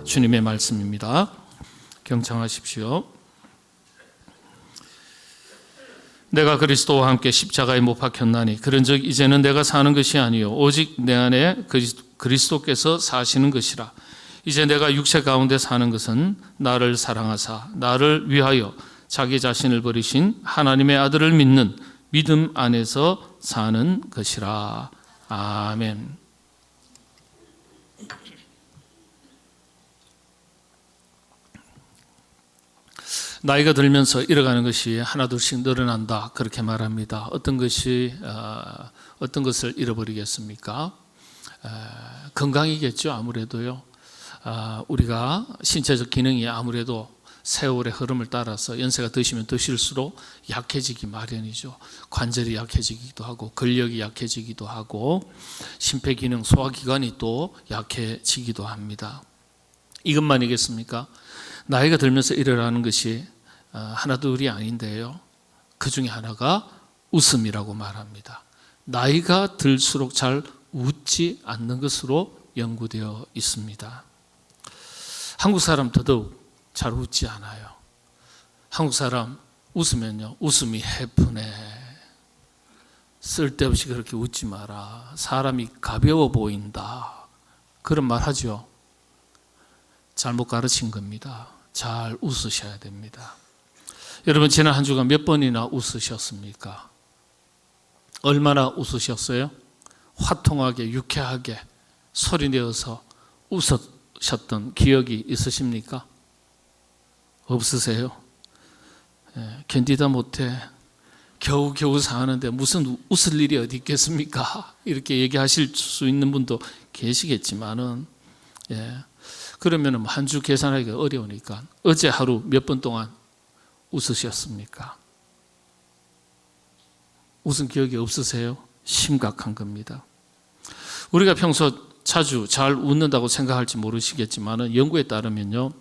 주님의 말씀입니다. 경청하십시오. 내가 그리스도와 함께 십자가에 못 박혔나니 그런즉 이제는 내가 사는 것이 아니요 오직 내 안에 그리스도께서 사시는 것이라. 이제 내가 육체 가운데 사는 것은 나를 사랑하사 나를 위하여 자기 자신을 버리신 하나님의 아들을 믿는 믿음 안에서 사는 것이라. 아멘. 나이가 들면서 잃어가는 것이 하나둘씩 늘어난다, 그렇게 말합니다. 어떤 것을 잃어버리겠습니까? 건강이겠죠, 아무래도요. 우리가 신체적 기능이 아무래도 세월의 흐름을 따라서 연세가 드시면 드실수록 약해지기 마련이죠. 관절이 약해지기도 하고 근력이 약해지기도 하고 심폐기능, 소화기관이 또 약해지기도 합니다. 이것만이겠습니까? 나이가 들면서 일어나는 것이 하나둘이 아닌데요. 그 중에 하나가 웃음이라고 말합니다. 나이가 들수록 잘 웃지 않는 것으로 연구되어 있습니다. 한국 사람 더더욱 잘 웃지 않아요. 한국 사람 웃으면요, 웃음이 해프네. 쓸데없이 그렇게 웃지 마라. 사람이 가벼워 보인다. 그런 말 하죠. 잘못 가르친 겁니다. 잘 웃으셔야 됩니다. 여러분, 지난 한 주간 몇 번이나 웃으셨습니까? 얼마나 웃으셨어요? 화통하게, 유쾌하게 소리내어서 웃으셨던 기억이 있으십니까? 없으세요? 견디다 못해 겨우겨우 사는데 무슨 웃을 일이 어디 있겠습니까? 이렇게 얘기하실 수 있는 분도 계시겠지만은, 그러면 한 주 계산하기가 어려우니까 어제 하루 몇 번 동안 웃으셨습니까? 웃은 기억이 없으세요? 심각한 겁니다. 우리가 평소 자주 잘 웃는다고 생각할지 모르시겠지만 연구에 따르면요,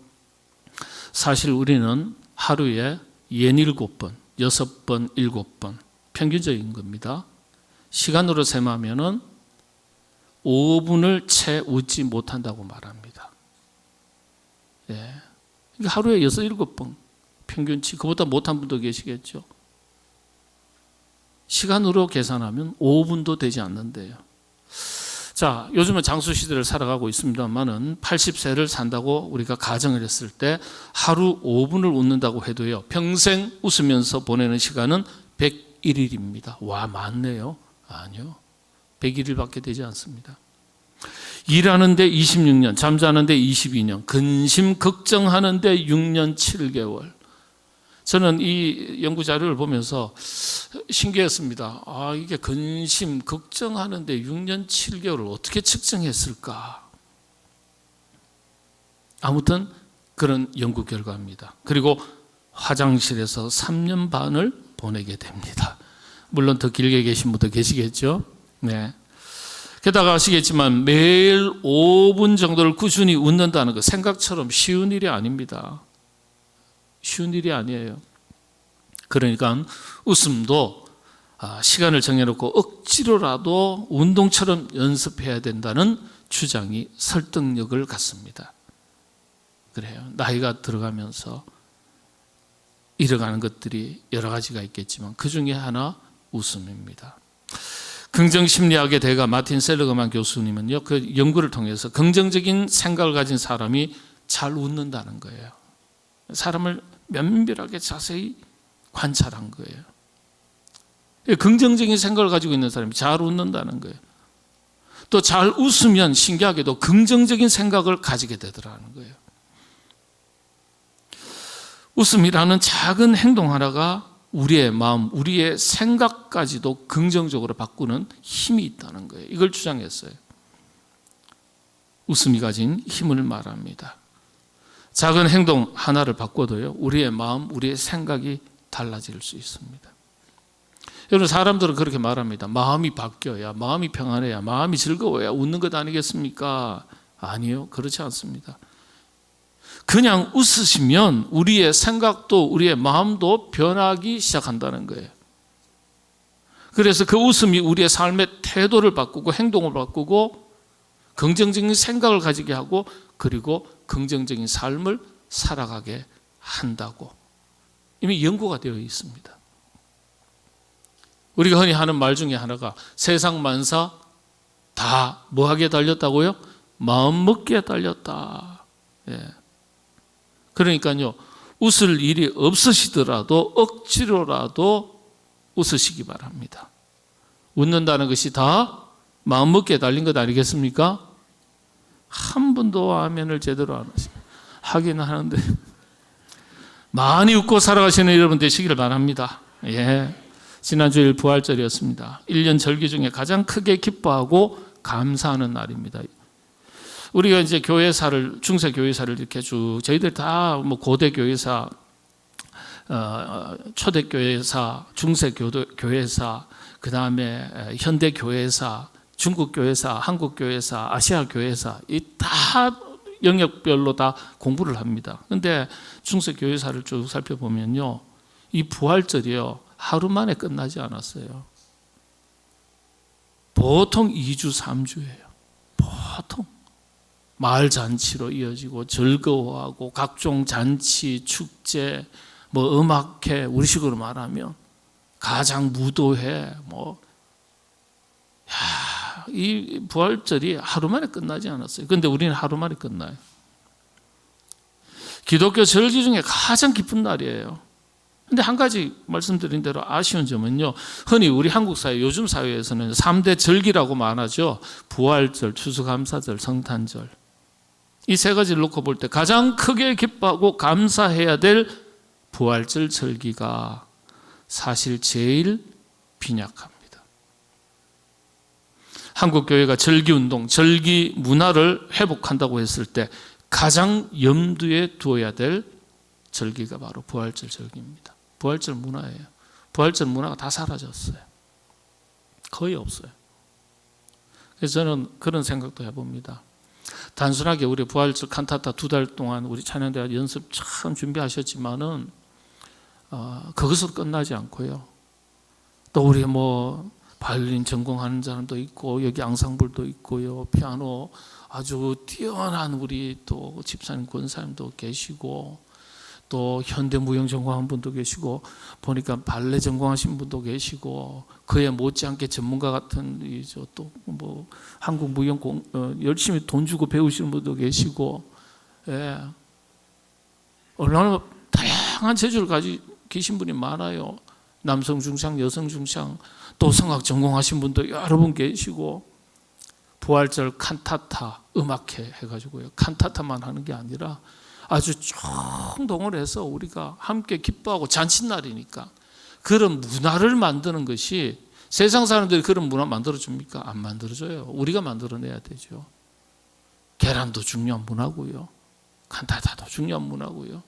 사실 우리는 하루에 67번, 6번, 7번 평균적인 겁니다. 시간으로 셈하면 5분을 채 웃지 못한다고 말합니다. 그러니까 하루에 6, 7번 평균치, 그보다 못한 분도 계시겠죠. 시간으로 계산하면 5분도 되지 않는데요. 자, 요즘은 장수시대를 살아가고 있습니다만은 80세를 산다고 우리가 가정을 했을 때 하루 5분을 웃는다고 해도요, 평생 웃으면서 보내는 시간은 101일입니다. 와, 많네요. 아니요, 101일밖에 되지 않습니다. 일하는데 26년, 잠자는데 22년, 근심 걱정하는데 6년 7개월. 저는 이 연구 자료를 보면서 신기했습니다. 이게 근심, 걱정하는데 6년 7개월을 어떻게 측정했을까? 아무튼 그런 연구 결과입니다. 그리고 화장실에서 3년 반을 보내게 됩니다. 물론 더 길게 계신 분도 계시겠죠. 네. 게다가 아시겠지만 매일 5분 정도를 꾸준히 웃는다는 것, 생각처럼 쉬운 일이 아닙니다. 쉬운 일이 아니에요. 그러니까 웃음도 시간을 정해놓고 억지로라도 운동처럼 연습해야 된다는 주장이 설득력을 갖습니다. 그래요. 나이가 들어가면서 잃어가는 것들이 여러 가지가 있겠지만 그 중에 하나 웃음입니다. 긍정심리학의 대가 마틴 셀러그만 교수님은요, 그 연구를 통해서 긍정적인 생각을 가진 사람이 잘 웃는다는 거예요. 사람을 면밀하게 자세히 관찰한 거예요. 긍정적인 생각을 가지고 있는 사람이 잘 웃는다는 거예요. 또 잘 웃으면 신기하게도 긍정적인 생각을 가지게 되더라는 거예요. 웃음이라는 작은 행동 하나가 우리의 마음, 우리의 생각까지도 긍정적으로 바꾸는 힘이 있다는 거예요. 이걸 주장했어요. 웃음이 가진 힘을 말합니다. 작은 행동 하나를 바꿔도요, 우리의 마음, 우리의 생각이 달라질 수 있습니다. 여러분, 사람들은 그렇게 말합니다. 마음이 바뀌어야, 마음이 평안해야, 마음이 즐거워야 웃는 것 아니겠습니까? 아니요, 그렇지 않습니다. 그냥 웃으시면 우리의 생각도 우리의 마음도 변하기 시작한다는 거예요. 그래서 그 웃음이 우리의 삶의 태도를 바꾸고 행동을 바꾸고 긍정적인 생각을 가지게 하고 그리고 긍정적인 삶을 살아가게 한다고 이미 연구가 되어 있습니다. 우리가 흔히 하는 말 중에 하나가 세상 만사 다 뭐하게 달렸다고요? 마음먹기에 달렸다. 예. 그러니까요, 웃을 일이 없으시더라도 억지로라도 웃으시기 바랍니다. 웃는다는 것이 다 마음먹기에 달린 것 아니겠습니까? 한 분도 아멘을 제대로 안 하십니다. 하긴 하는데 많이 웃고 살아가시는 여러분 되시기를 바랍니다. 예. 지난주일 부활절이었습니다. 1년 절기 중에 가장 크게 기뻐하고 감사하는 날입니다. 우리가 이제 교회사를, 중세 교회사를 이렇게 쭉, 저희들 다 뭐 고대 교회사, 초대 교회사, 중세 교회사, 그 다음에 현대 교회사, 중국 교회사, 한국 교회사, 아시아 교회사, 이 다 영역별로 다 공부를 합니다. 그런데 중세 교회사를 쭉 살펴보면요, 이 부활절이요, 하루 만에 끝나지 않았어요. 보통 2주, 3주예요. 보통. 마을 잔치로 이어지고 즐거워하고 각종 잔치, 축제, 뭐 음악회, 우리식으로 말하면 가장 무도회, 이 부활절이 하루 만에 끝나지 않았어요. 그런데 우리는 하루 만에 끝나요. 기독교 절기 중에 가장 기쁜 날이에요. 근데 한 가지 말씀드린 대로 아쉬운 점은요, 흔히 우리 한국 사회, 요즘 사회에서는 3대 절기라고 말하죠. 부활절, 추수감사절, 성탄절. 이 세 가지를 놓고 볼 때 가장 크게 기뻐하고 감사해야 될 부활절 절기가 사실 제일 빈약합니다. 한국 교회가 절기 운동, 절기 문화를 회복한다고 했을 때 가장 염두에 두어야 될 절기가 바로 부활절 절기입니다. 부활절 문화예요. 부활절 문화가 다 사라졌어요. 거의 없어요. 그래서 저는 그런 생각도 해봅니다. 단순하게 우리 부활절 칸타타 2달 동안 우리 찬양대가 연습 참 준비하셨지만은 그것으로 끝나지 않고요. 또 우리 바이올린 전공하는 사람도 있고 여기 앙상블도 있고요, 피아노 아주 뛰어난 우리 또 집사님 권사님도 계시고 또 현대무용 전공한 분도 계시고 보니까 발레 전공하신 분도 계시고 그에 못지않게 전문가 같은 또 한국 무용 열심히 돈 주고 배우시는 분도 계시고, 예. 얼마나 다양한 재주를 가지고 계신 분이 많아요. 남성 중창, 여성 중창, 또 성악 전공하신 분도 여러 분 계시고 부활절 칸타타 음악회 해가지고요. 칸타타만 하는 게 아니라 아주 총동원 해서 우리가 함께 기뻐하고 잔칫날이니까 그런 문화를 만드는 것이 세상 사람들이 그런 문화 만들어줍니까? 안 만들어줘요. 우리가 만들어내야 되죠. 계란도 중요한 문화고요. 칸타타도 중요한 문화고요.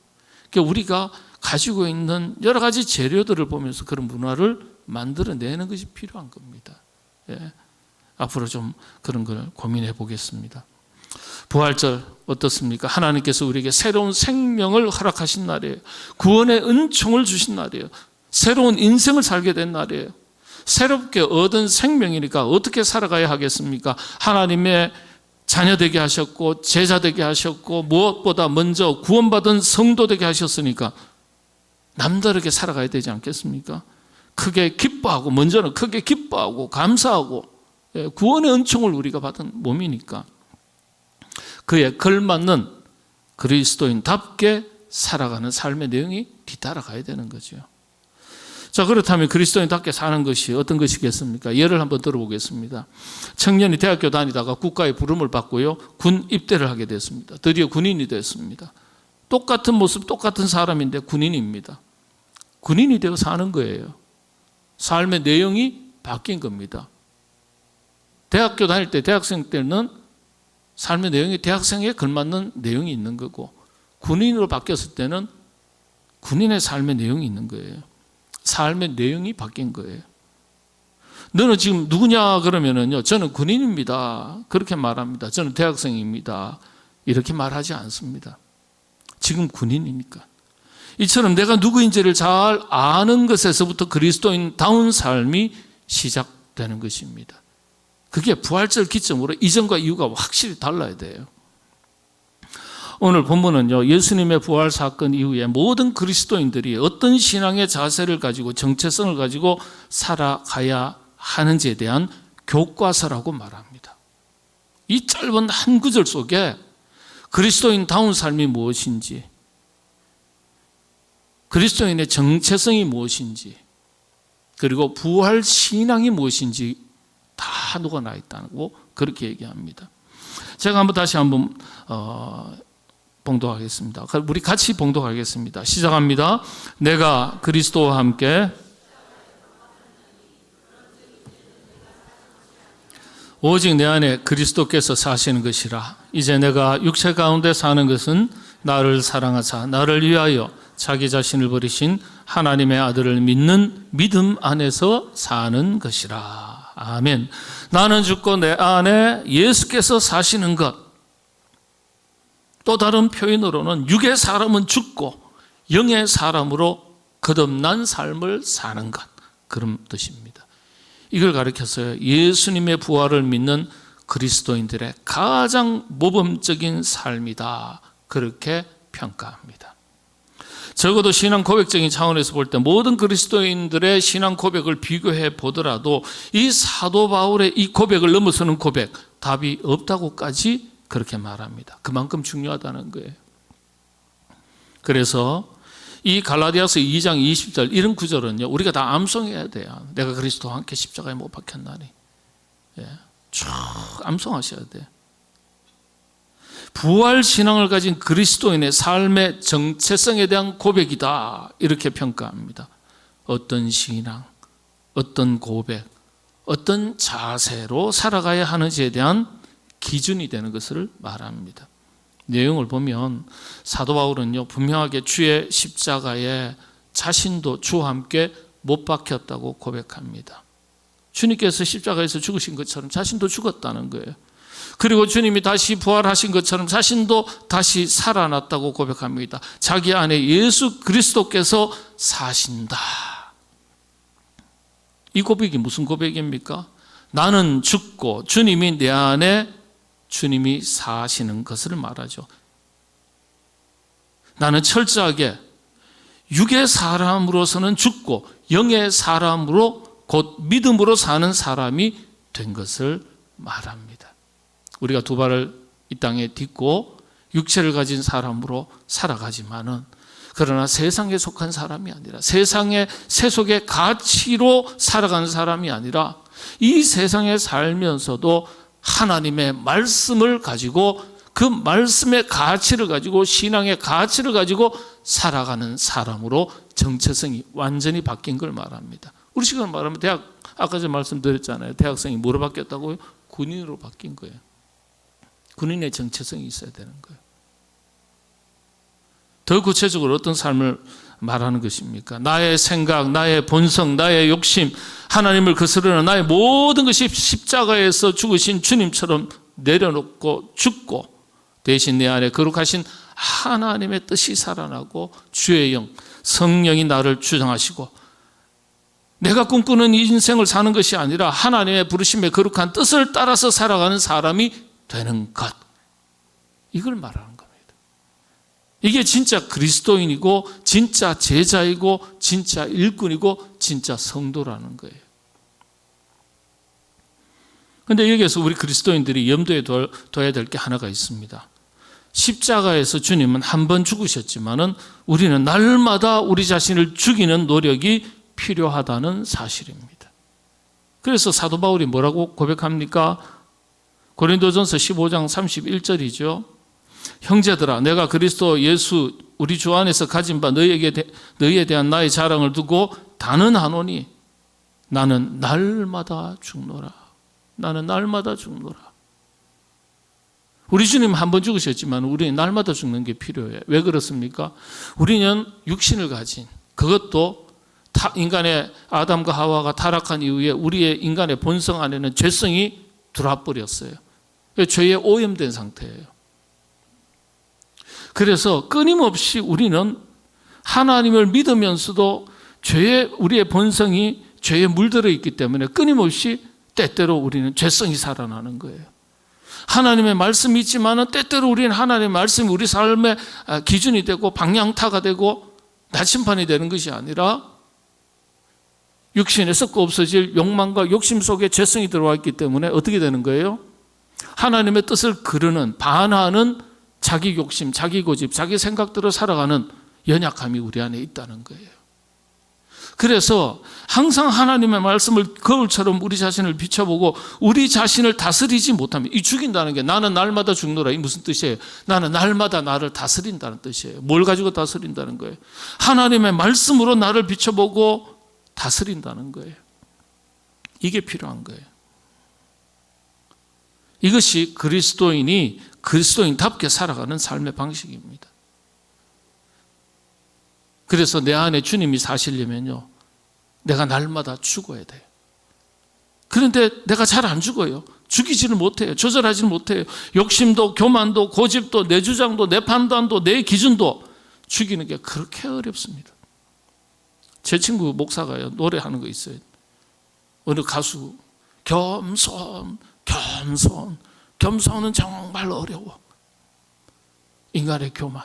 그러니까 우리가 가지고 있는 여러 가지 재료들을 보면서 그런 문화를 만들어내는 것이 필요한 겁니다. 예. 앞으로 좀 그런 걸 고민해 보겠습니다. 부활절 어떻습니까? 하나님께서 우리에게 새로운 생명을 허락하신 날이에요. 구원의 은총을 주신 날이에요. 새로운 인생을 살게 된 날이에요. 새롭게 얻은 생명이니까 어떻게 살아가야 하겠습니까? 하나님의 자녀 되게 하셨고 제자 되게 하셨고 무엇보다 먼저 구원받은 성도 되게 하셨으니까 남다르게 살아가야 되지 않겠습니까? 크게 기뻐하고, 먼저는 크게 기뻐하고 감사하고, 구원의 은총을 우리가 받은 몸이니까 그에 걸맞는 그리스도인답게 살아가는 삶의 내용이 뒤따라가야 되는 거죠. 자, 그렇다면 그리스도인답게 사는 것이 어떤 것이겠습니까? 예를 한번 들어보겠습니다. 청년이 대학교 다니다가 국가의 부름을 받고요, 군 입대를 하게 됐습니다. 드디어 군인이 됐습니다. 똑같은 모습, 똑같은 사람인데 군인입니다. 군인이 되어 사는 거예요. 삶의 내용이 바뀐 겁니다. 대학교 다닐 때, 대학생 때는 삶의 내용이 대학생에 걸맞는 내용이 있는 거고, 군인으로 바뀌었을 때는 군인의 삶의 내용이 있는 거예요. 삶의 내용이 바뀐 거예요. 너는 지금 누구냐 그러면은요, 저는 군인입니다. 그렇게 말합니다. 저는 대학생입니다. 이렇게 말하지 않습니다. 지금 군인이니까. 이처럼 내가 누구인지를 잘 아는 것에서부터 그리스도인다운 삶이 시작되는 것입니다. 그게 부활절 기점으로 이전과 이후가 확실히 달라야 돼요. 오늘 본문은요, 예수님의 부활 사건 이후에 모든 그리스도인들이 어떤 신앙의 자세를 가지고 정체성을 가지고 살아가야 하는지에 대한 교과서라고 말합니다. 이 짧은 한 구절 속에 그리스도인다운 삶이 무엇인지, 그리스도인의 정체성이 무엇인지, 그리고 부활 신앙이 무엇인지 다 녹아나 있다고 그렇게 얘기합니다. 제가 다시 한번 봉독하겠습니다. 우리 같이 봉독하겠습니다. 시작합니다. 내가 그리스도와 함께 오직 내 안에 그리스도께서 사시는 것이라. 이제 내가 육체 가운데 사는 것은 나를 사랑하사 나를 위하여 자기 자신을 버리신 하나님의 아들을 믿는 믿음 안에서 사는 것이라. 아멘. 나는 죽고 내 안에 예수께서 사시는 것. 또 다른 표현으로는 육의 사람은 죽고 영의 사람으로 거듭난 삶을 사는 것, 그런 뜻입니다. 이걸 가리켜서요, 예수님의 부활을 믿는 그리스도인들의 가장 모범적인 삶이다, 그렇게 평가합니다. 적어도 신앙 고백적인 차원에서 볼 때 모든 그리스도인들의 신앙 고백을 비교해 보더라도 이 사도 바울의 이 고백을 넘어서는 고백, 답이 없다고까지 그렇게 말합니다. 그만큼 중요하다는 거예요. 그래서 이 갈라디아서 2장 20절 이런 구절은요, 우리가 다 암송해야 돼요. 내가 그리스도와 함께 십자가에 못 박혔나니. 쭉 암송하셔야 돼요. 부활 신앙을 가진 그리스도인의 삶의 정체성에 대한 고백이다, 이렇게 평가합니다. 어떤 신앙, 어떤 고백, 어떤 자세로 살아가야 하는지에 대한 기준이 되는 것을 말합니다. 내용을 보면 사도 바울은요, 분명하게 주의 십자가에 자신도 주와 함께 못 박혔다고 고백합니다. 주님께서 십자가에서 죽으신 것처럼 자신도 죽었다는 거예요. 그리고 주님이 다시 부활하신 것처럼 자신도 다시 살아났다고 고백합니다. 자기 안에 예수 그리스도께서 사신다. 이 고백이 무슨 고백입니까? 나는 죽고 주님이 내 안에 주님이 사시는 것을 말하죠. 나는 철저하게 육의 사람으로서는 죽고 영의 사람으로 곧 믿음으로 사는 사람이 된 것을 말합니다. 우리가 두 발을 이 땅에 딛고 육체를 가진 사람으로 살아가지만은, 그러나 세상에 속한 사람이 아니라, 세상의 세속의 가치로 살아가는 사람이 아니라, 이 세상에 살면서도 하나님의 말씀을 가지고, 그 말씀의 가치를 가지고, 신앙의 가치를 가지고 살아가는 사람으로 정체성이 완전히 바뀐 걸 말합니다. 우리 시간 말하면 아까 전에 말씀드렸잖아요. 대학생이 뭐로 바뀌었다고요? 군인으로 바뀐 거예요. 군인의 정체성이 있어야 되는 거예요. 더 구체적으로 어떤 삶을 말하는 것입니까? 나의 생각, 나의 본성, 나의 욕심, 하나님을 거스르는 나의 모든 것이 십자가에서 죽으신 주님처럼 내려놓고 죽고, 대신 내 안에 거룩하신 하나님의 뜻이 살아나고 주의 영, 성령이 나를 주장하시고, 내가 꿈꾸는 이 인생을 사는 것이 아니라 하나님의 부르심의 거룩한 뜻을 따라서 살아가는 사람이 되는 것, 이걸 말하는 겁니다. 이게 진짜 그리스도인이고 진짜 제자이고 진짜 일꾼이고 진짜 성도라는 거예요. 그런데 여기에서 우리 그리스도인들이 염두에 둬야 될 게 하나가 있습니다. 십자가에서 주님은 한 번 죽으셨지만은 우리는 날마다 우리 자신을 죽이는 노력이 필요하다는 사실입니다. 그래서 사도 바울이 뭐라고 고백합니까? 고린도전서 15장 31절이죠. 형제들아, 내가 그리스도 예수 우리 주 안에서 가진 바 너희에 대한 나의 자랑을 두고 단언하노니 나는 날마다 죽노라. 나는 날마다 죽노라. 우리 주님 한 번 죽으셨지만 우리는 날마다 죽는 게 필요해요. 왜 그렇습니까? 우리는 육신을 가진, 그것도 인간의 아담과 하와가 타락한 이후에 우리의 인간의 본성 안에는 죄성이 들어와 버렸어요. 죄에 오염된 상태예요. 그래서 끊임없이 우리는 하나님을 믿으면서도 우리의 본성이 죄에 물들어 있기 때문에 끊임없이 때때로 우리는 죄성이 살아나는 거예요. 하나님의 말씀이 있지만은 때때로 우리는 하나님의 말씀이 우리 삶의 기준이 되고 방향타가 되고 나침판이 되는 것이 아니라 육신에 썩고 없어질 욕망과 욕심 속에 죄성이 들어와 있기 때문에 어떻게 되는 거예요? 하나님의 뜻을 거르는, 반하는 자기 욕심, 자기 고집, 자기 생각대로 살아가는 연약함이 우리 안에 있다는 거예요. 그래서 항상 하나님의 말씀을 거울처럼 우리 자신을 비춰보고 우리 자신을 다스리지 못하면, 이 죽인다는 게 나는 날마다 죽노라, 이 무슨 뜻이에요? 나는 날마다 나를 다스린다는 뜻이에요. 뭘 가지고 다스린다는 거예요? 하나님의 말씀으로 나를 비춰보고 다스린다는 거예요. 이게 필요한 거예요. 이것이 그리스도인이 그리스도인답게 살아가는 삶의 방식입니다. 그래서 내 안에 주님이 사시려면요, 내가 날마다 죽어야 돼요. 그런데 내가 잘 안 죽어요. 죽이지는 못해요. 조절하지는 못해요. 욕심도 교만도 고집도 내 주장도 내 판단도 내 기준도 죽이는 게 그렇게 어렵습니다. 제 친구 목사가요, 노래하는 거 있어요. 어느 가수, 겸손은 정말 어려워. 인간의 교만.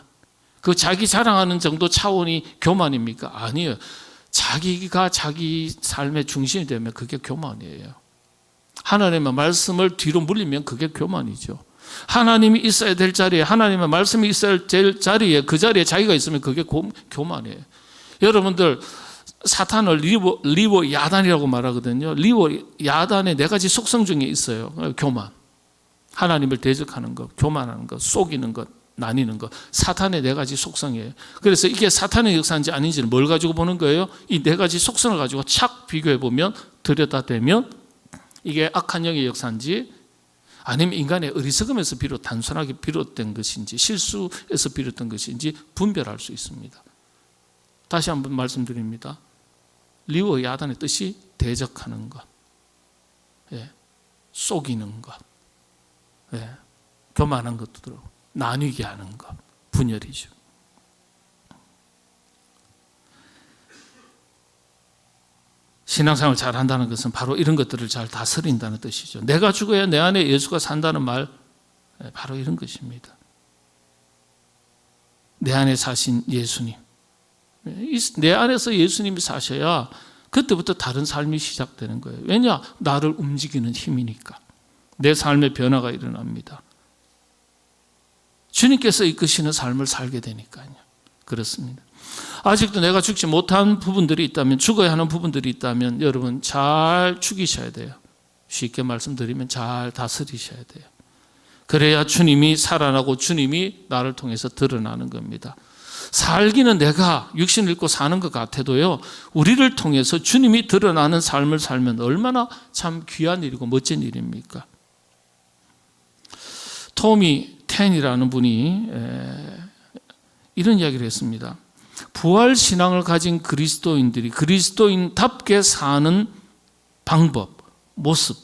그 자기 자랑하는 정도 차원이 교만입니까? 아니에요. 자기가 자기 삶의 중심이 되면 그게 교만이에요. 하나님의 말씀을 뒤로 물리면 그게 교만이죠. 하나님이 있어야 될 자리에, 하나님의 말씀이 있어야 될 자리에, 그 자리에 자기가 있으면 그게 교만이에요. 여러분들, 사탄을 리워 야단이라고 말하거든요. 리워 야단의 네 가지 속성 중에 있어요. 교만, 하나님을 대적하는 것, 교만하는 것, 속이는 것, 나뉘는 것. 사탄의 네 가지 속성이에요. 그래서 이게 사탄의 역사인지 아닌지는 뭘 가지고 보는 거예요? 이 네 가지 속성을 가지고 착 비교해 보면, 들여다대면 이게 악한 영의 역사인지 아니면 인간의 어리석음에서 단순하게 비롯된 것인지 실수에서 비롯된 것인지 분별할 수 있습니다. 다시 한번 말씀드립니다. 리워 야단의 뜻이 대적하는 것, 속이는 것, 교만한 것도 들어오고 나뉘게 하는 것, 분열이죠. 신앙생활을 잘 한다는 것은 바로 이런 것들을 잘 다스린다는 뜻이죠. 내가 죽어야 내 안에 예수가 산다는 말, 바로 이런 것입니다. 내 안에 사신 예수님, 내 안에서 예수님이 사셔야 그때부터 다른 삶이 시작되는 거예요. 왜냐? 나를 움직이는 힘이니까. 내 삶의 변화가 일어납니다. 주님께서 이끄시는 삶을 살게 되니까요. 그렇습니다. 아직도 내가 죽지 못한 부분들이 있다면, 죽어야 하는 부분들이 있다면 여러분 잘 죽이셔야 돼요. 쉽게 말씀드리면 잘 다스리셔야 돼요. 그래야 주님이 살아나고 주님이 나를 통해서 드러나는 겁니다. 살기는 내가 육신을 입고 사는 것 같아도요, 우리를 통해서 주님이 드러나는 삶을 살면 얼마나 참 귀한 일이고 멋진 일입니까? 토미 텐이라는 분이 이런 이야기를 했습니다. 부활신앙을 가진 그리스도인들이 그리스도인답게 사는 방법, 모습,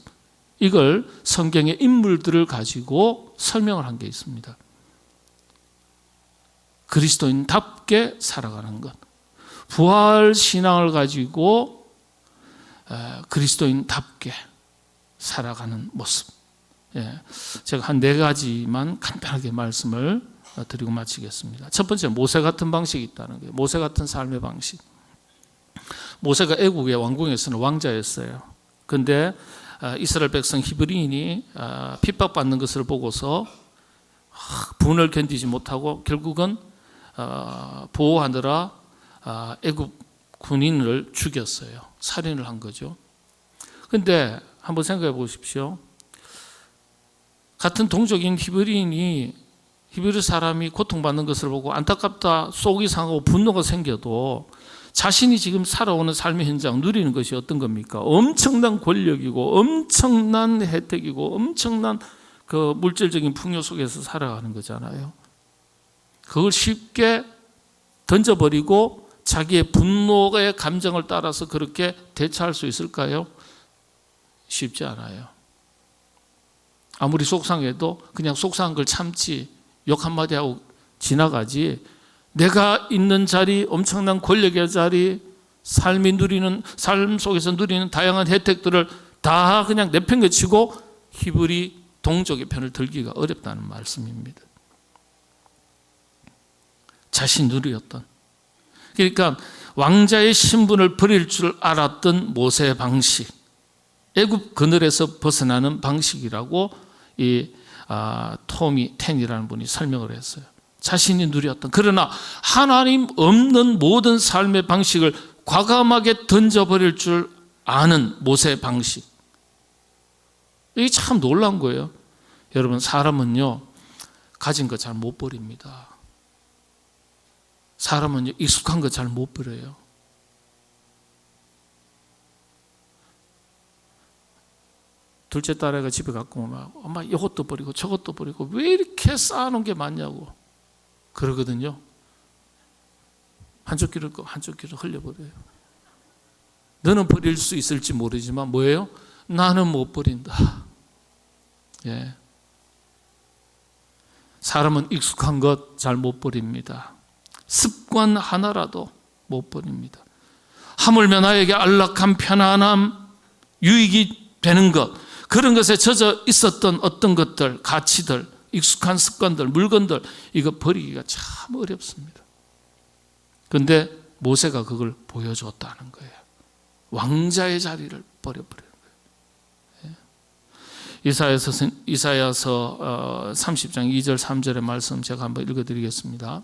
이걸 성경의 인물들을 가지고 설명을 한 게 있습니다. 그리스도인답게 살아가는 것, 부활신앙을 가지고 그리스도인답게 살아가는 모습. 제가 한 네 가지만 간단하게 말씀을 드리고 마치겠습니다. 첫 번째, 모세 같은 방식이 있다는 거예요. 모세 같은 삶의 방식. 모세가 애국의 왕궁에서는 왕자였어요. 그런데 이스라엘 백성 히브리인이 핍박받는 것을 보고서 분을 견디지 못하고 결국은 보호하느라 애국 군인을 죽였어요. 살인을 한 거죠. 그런데 한번 생각해 보십시오. 같은 동족인 히브리 사람이 고통받는 것을 보고 안타깝다, 속이 상하고 분노가 생겨도 자신이 지금 살아오는 삶의 현장 누리는 것이 어떤 겁니까? 엄청난 권력이고 엄청난 혜택이고 엄청난 그 물질적인 풍요 속에서 살아가는 거잖아요. 그걸 쉽게 던져버리고 자기의 분노의 감정을 따라서 그렇게 대처할 수 있을까요? 쉽지 않아요. 아무리 속상해도 그냥 속상한 걸 참지, 욕 한마디 하고 지나가지, 내가 있는 자리, 엄청난 권력의 자리, 삶 속에서 누리는 다양한 혜택들을 다 그냥 내팽개치고 히브리 동족의 편을 들기가 어렵다는 말씀입니다. 자신이 누리었던, 그러니까 왕자의 신분을 버릴 줄 알았던 모세의 방식, 애굽 그늘에서 벗어나는 방식이라고 이 토미 텐이라는 분이 설명을 했어요. 자신이 누렸던, 그러나 하나님 없는 모든 삶의 방식을 과감하게 던져버릴 줄 아는 모세의 방식. 이게 참 놀라운 거예요. 여러분, 사람은요 가진 거 잘 못 버립니다. 사람은 익숙한 거 잘 못 버려요. 둘째 딸애가 집에 갖고 오면 엄마 이것도 버리고 저것도 버리고 왜 이렇게 쌓아놓은 게 많냐고 그러거든요. 한쪽 귀를 끄고 한쪽 귀를 흘려버려요. 너는 버릴 수 있을지 모르지만 뭐예요? 나는 못 버린다. 예. 사람은 익숙한 것 잘 못 버립니다. 습관 하나라도 못 버립니다. 하물며 나에게 안락한 편안함, 유익이 되는 것, 그런 것에 젖어 있었던 어떤 것들, 가치들, 익숙한 습관들, 물건들, 이거 버리기가 참 어렵습니다. 그런데 모세가 그걸 보여줬다는 거예요. 왕자의 자리를 버려버리는 거예요. 이사야서 30장 2절 3절의 말씀 제가 한번 읽어드리겠습니다.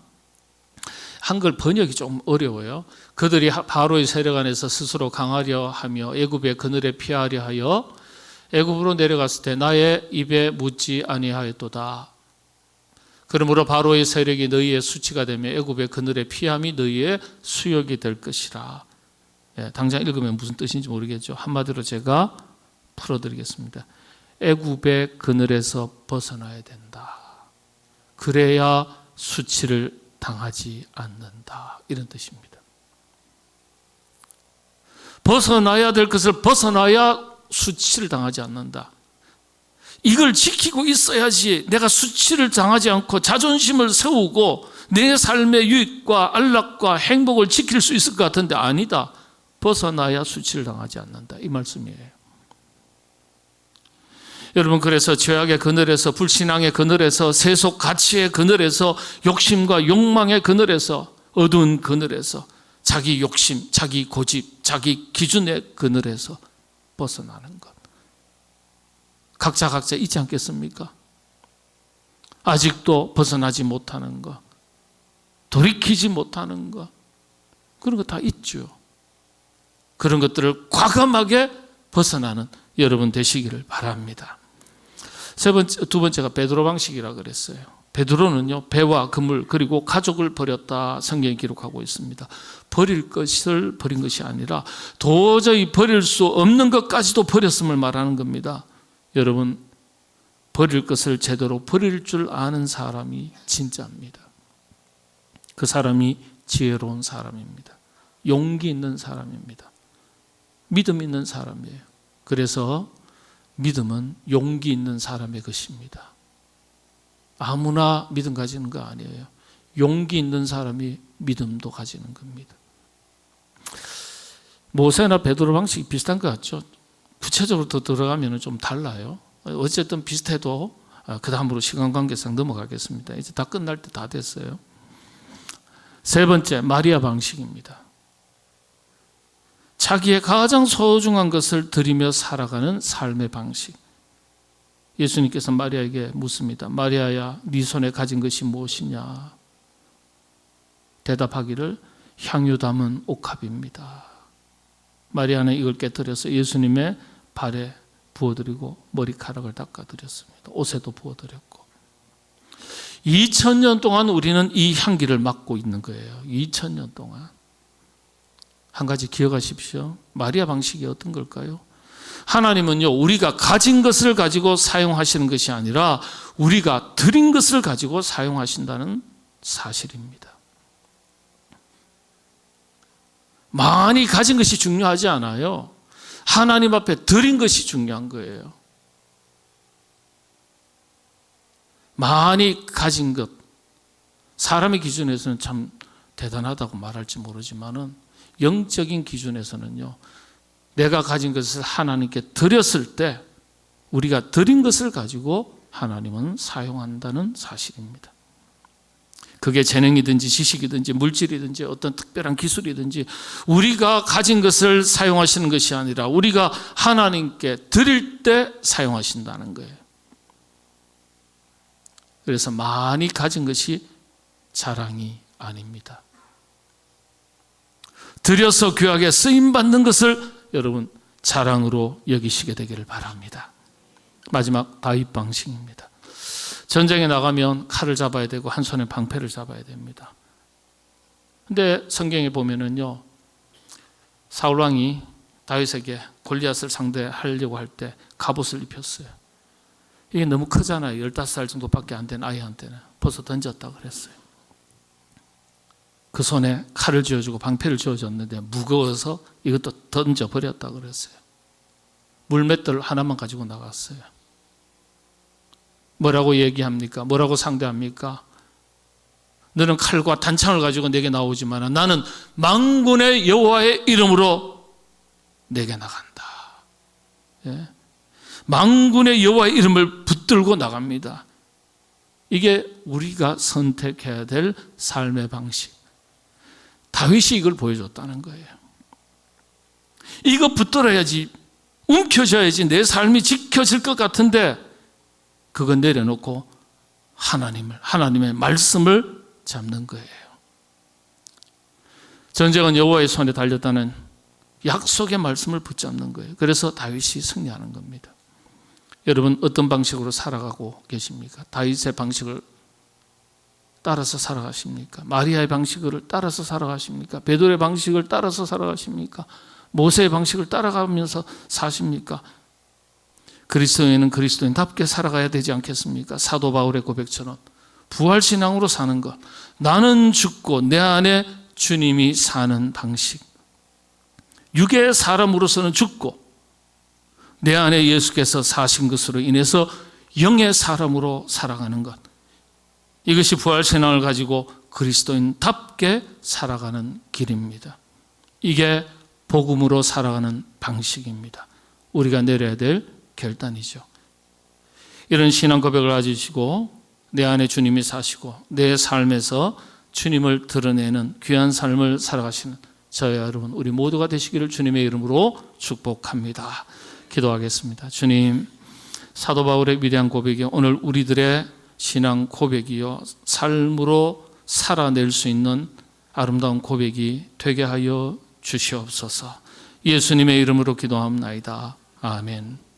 한글 번역이 좀 어려워요. 그들이 바로의 세력 안에서 스스로 강하려 하며 애굽의 그늘에 피하려 하여 애굽으로 내려갔을 때 나의 입에 묻지 아니하였도다. 그러므로 바로의 세력이 너희의 수치가 되며 애굽의 그늘에 피함이 너희의 수욕이 될 것이라. 예, 당장 읽으면 무슨 뜻인지 모르겠죠. 한마디로 제가 풀어드리겠습니다. 애굽의 그늘에서 벗어나야 된다. 그래야 수치를 당하지 않는다. 이런 뜻입니다. 벗어나야 될 것을 벗어나야 수치를 당하지 않는다. 이걸 지키고 있어야지 내가 수치를 당하지 않고 자존심을 세우고 내 삶의 유익과 안락과 행복을 지킬 수 있을 것 같은데 아니다. 벗어나야 수치를 당하지 않는다. 이 말씀이에요. 여러분, 그래서 죄악의 그늘에서, 불신앙의 그늘에서, 세속 가치의 그늘에서, 욕심과 욕망의 그늘에서, 어두운 그늘에서, 자기 욕심, 자기 고집, 자기 기준의 그늘에서 벗어나는 것. 각자 있지 않겠습니까? 아직도 벗어나지 못하는 것, 돌이키지 못하는 것, 그런 거 다 있죠. 그런 것들을 과감하게 벗어나는 여러분 되시기를 바랍니다. 두 번째가 베드로 방식이라고 그랬어요. 베드로는요, 배와 그물 그리고 가족을 버렸다 성경이 기록하고 있습니다. 버릴 것을 버린 것이 아니라 도저히 버릴 수 없는 것까지도 버렸음을 말하는 겁니다. 여러분, 버릴 것을 제대로 버릴 줄 아는 사람이 진짜입니다. 그 사람이 지혜로운 사람입니다. 용기 있는 사람입니다. 믿음 있는 사람이에요. 그래서 믿음은 용기 있는 사람의 것입니다. 아무나 믿음 가지는 거 아니에요. 용기 있는 사람이 믿음도 가지는 겁니다. 모세나 베드로 방식이 비슷한 것 같죠? 구체적으로 더 들어가면 좀 달라요. 어쨌든 비슷해도 그 다음으로 시간 관계상 넘어가겠습니다. 이제 다 끝날 때 다 됐어요. 세 번째, 마리아 방식입니다. 자기의 가장 소중한 것을 드리며 살아가는 삶의 방식. 예수님께서 마리아에게 묻습니다. 마리아야, 네 손에 가진 것이 무엇이냐? 대답하기를 향유 담은 옥합입니다. 마리아는 이걸 깨뜨려서 예수님의 발에 부어드리고 머리카락을 닦아드렸습니다. 옷에도 부어드렸고. 2000년 동안 우리는 이 향기를 맡고 있는 거예요. 2000년 동안. 한 가지 기억하십시오. 마리아 방식이 어떤 걸까요? 하나님은요, 우리가 가진 것을 가지고 사용하시는 것이 아니라 우리가 드린 것을 가지고 사용하신다는 사실입니다. 많이 가진 것이 중요하지 않아요. 하나님 앞에 드린 것이 중요한 거예요. 많이 가진 것, 사람의 기준에서는 참 대단하다고 말할지 모르지만은 영적인 기준에서는요, 내가 가진 것을 하나님께 드렸을 때 우리가 드린 것을 가지고 하나님은 사용한다는 사실입니다. 그게 재능이든지 지식이든지 물질이든지 어떤 특별한 기술이든지 우리가 가진 것을 사용하시는 것이 아니라 우리가 하나님께 드릴 때 사용하신다는 거예요. 그래서 많이 가진 것이 자랑이 아닙니다. 드려서 귀하게 쓰임받는 것을 여러분 자랑으로 여기시게 되기를 바랍니다. 마지막 다윗 방식입니다. 전쟁에 나가면 칼을 잡아야 되고 한 손에 방패를 잡아야 됩니다. 근데 성경에 보면은요, 사울 왕이 다윗에게 골리앗을 상대하려고 할 때 갑옷을 입혔어요. 이게 너무 크잖아요. 15살 정도밖에 안 된 아이한테는. 벌써 던졌다 그랬어요. 그 손에 칼을 쥐어주고 방패를 쥐어줬는데 무거워서 이것도 던져버렸다 그랬어요. 물맷돌 하나만 가지고 나갔어요. 뭐라고 얘기합니까? 뭐라고 상대합니까? 너는 칼과 단창을 가지고 내게 나오지만 나는 만군의 여호와의 이름으로 내게 나간다. 예? 만군의 여호와의 이름을 붙들고 나갑니다. 이게 우리가 선택해야 될 삶의 방식. 다윗이 이걸 보여줬다는 거예요. 이거 붙들어야지, 움켜져야지 내 삶이 지켜질 것 같은데 그건 내려놓고 하나님의 말씀을 잡는 거예요. 전쟁은 여호와의 손에 달렸다는 약속의 말씀을 붙잡는 거예요. 그래서 다윗이 승리하는 겁니다. 여러분 어떤 방식으로 살아가고 계십니까? 다윗의 방식을 따라서 살아가십니까? 마리아의 방식을 따라서 살아가십니까? 베드로의 방식을 따라서 살아가십니까? 모세의 방식을 따라가면서 사십니까? 그리스도인은 그리스도인답게 살아가야 되지 않겠습니까? 사도 바울의 고백처럼 부활신앙으로 사는 것, 나는 죽고 내 안에 주님이 사는 방식, 육의 사람으로서는 죽고 내 안에 예수께서 사신 것으로 인해서 영의 사람으로 살아가는 것, 이것이 부활신앙을 가지고 그리스도인답게 살아가는 길입니다. 이게 복음으로 살아가는 방식입니다. 우리가 내려야 될 결단이죠. 이런 신앙 고백을 가지시고 내 안에 주님이 사시고 내 삶에서 주님을 드러내는 귀한 삶을 살아가시는 저와 여러분 우리 모두가 되시기를 주님의 이름으로 축복합니다. 기도하겠습니다. 주님, 사도 바울의 위대한 고백이 오늘 우리들의 신앙 고백이요 삶으로 살아낼 수 있는 아름다운 고백이 되게 하여 주시옵소서. 예수님의 이름으로 기도합나이다. 아멘.